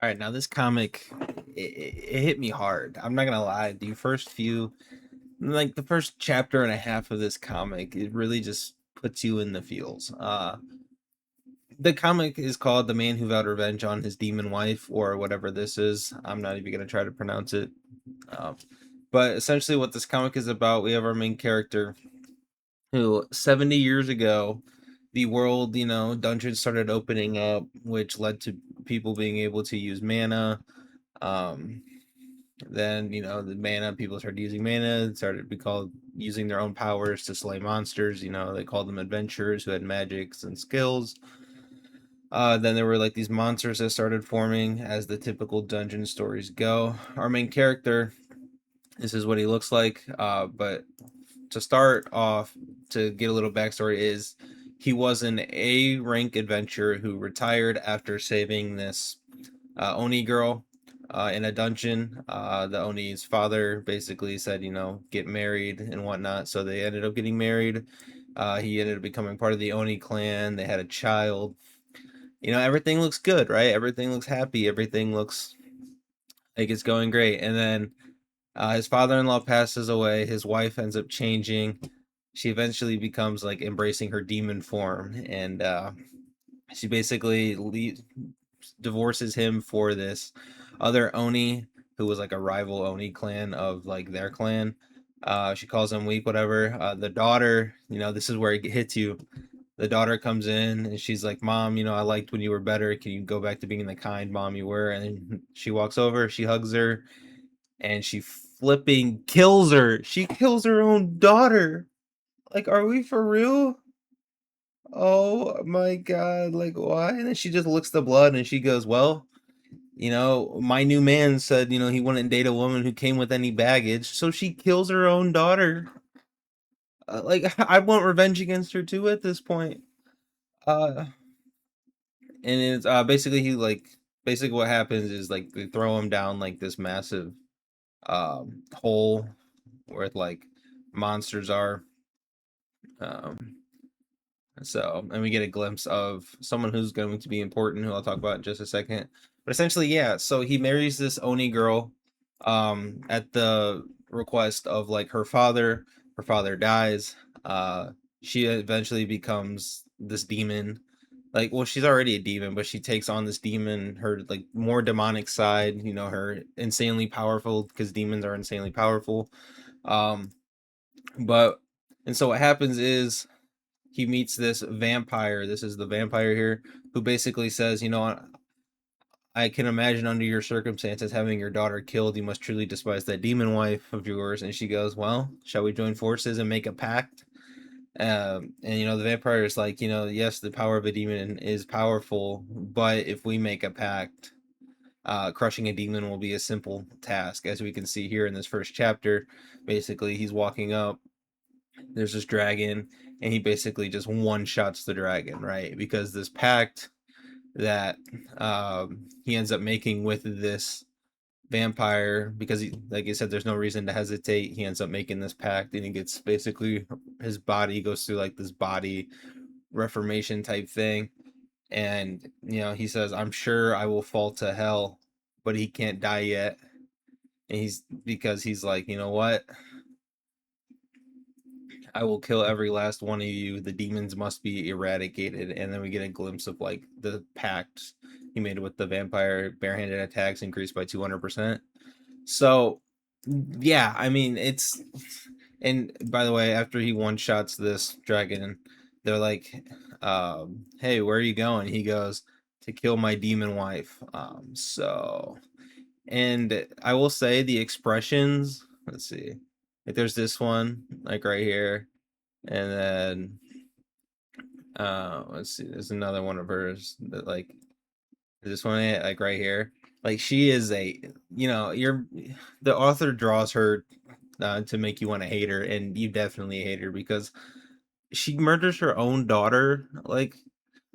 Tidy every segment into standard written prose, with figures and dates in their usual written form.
All right, now this comic, it hit me hard. I'm not gonna lie. The first few, like the first chapter and a half of this comic, it really just puts you in the feels. The comic is called "The Man Who Vowed Revenge on His Demon Wife" or whatever this is. I'm not even gonna try to pronounce it. Um, but essentially, what this comic is about, we have our main character who 70 years ago, the world, dungeons started opening up, which led to people being able to use mana. Um, Then, the mana, people started using mana, started to be called using their own powers to slay monsters. They called them adventurers who had magics and skills. Then there were like these monsters that started forming as the typical dungeon stories go. Our main character, this is what he looks like. But to start off, to get a little backstory, is he was an A rank adventurer who retired after saving this Oni girl in a dungeon. The Oni's father basically said, get married and whatnot. So they ended up getting married. He ended up becoming part of the Oni clan. They had a child. Everything looks good, right? Everything looks happy. Everything looks like it's going great. And then his father-in-law passes away. His wife ends up changing. She eventually becomes like embracing her demon form, and she basically divorces him for this other Oni who was like a rival Oni clan of like their clan. She calls him weak, whatever. The daughter, this is where it hits you. The daughter comes in and she's like, "Mom, I liked when you were better. Can you go back to being the kind mom you were?" And then she walks over, she hugs her, and she flipping kills her. She kills her own daughter. Like, are we for real? Oh my god, like why? And then she just looks the blood and she goes, "Well, my new man said, he wouldn't date a woman who came with any baggage." So she kills her own daughter. Like I want revenge against her too at this point. Uh, and it's basically he like basically what happens is like they throw him down like this massive hole where like monsters are. Um, and we get a glimpse of someone who's going to be important, who I'll talk about in just a second. But essentially, yeah. So he marries this Oni girl, at the request of like her father. Her father dies. Uh, she eventually becomes this demon. Like, well, she's already a demon, but she takes on this demon, her like more demonic side. Her insanely powerful because demons are insanely powerful. Um, but and so what happens is he meets this vampire. This is the vampire here who basically says, I can imagine under your circumstances having your daughter killed, you must truly despise that demon wife of yours. And she goes, well, shall we join forces and make a pact? And the vampire is like, yes, the power of a demon is powerful, but if we make a pact, crushing a demon will be a simple task. As we can see here in this first chapter, basically he's walking up, there's this dragon, and he basically just one shots the dragon, right? Because this pact that he ends up making with this vampire, because he, like I said, there's no reason to hesitate. He ends up making this pact, and he gets basically his body goes through like this body reformation type thing, and he says, "I'm sure I will fall to hell, but he can't die yet." And he's like, you know what? I will kill every last one of you. The demons must be eradicated. And then we get a glimpse of like the pact he made with the vampire. Barehanded attacks increased by 200%. So, yeah, I mean, it's. And by the way, after he one shots this dragon, they're like, hey, where are you going? He goes, to kill my demon wife. And I will say the expressions, let's see. Like, there's this one, like right here, and then let's see, there's another one of hers that like this one, like right here. Like she is a, you're the author draws her to make you want to hate her, and you definitely hate her because she murders her own daughter. Like,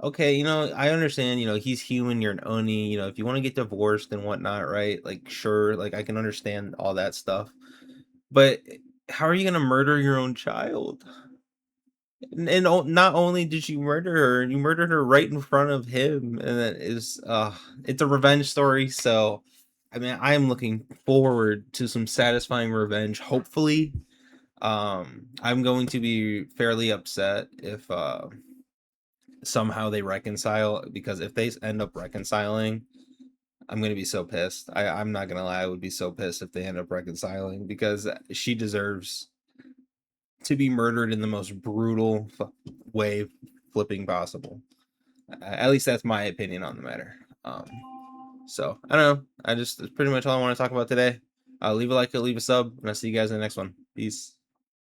okay, I understand, he's human, you're an Oni, if you want to get divorced and whatnot, right? Like, sure, like I can understand all that stuff. But how are you gonna murder your own child? not only did you murder her, you murdered her right in front of him, and that is it's a revenge story. So, I mean, I am looking forward to some satisfying revenge. Hopefully, I'm going to be fairly upset if somehow they reconcile, because if they end up reconciling, I'm gonna be so pissed. I'm not gonna lie, I would be so pissed if they end up reconciling, because she deserves to be murdered in the most brutal way flipping possible. At least that's my opinion on the matter. So I don't know. That's pretty much all I want to talk about today. Leave a like, leave a sub, and I'll see you guys in the next one. Peace.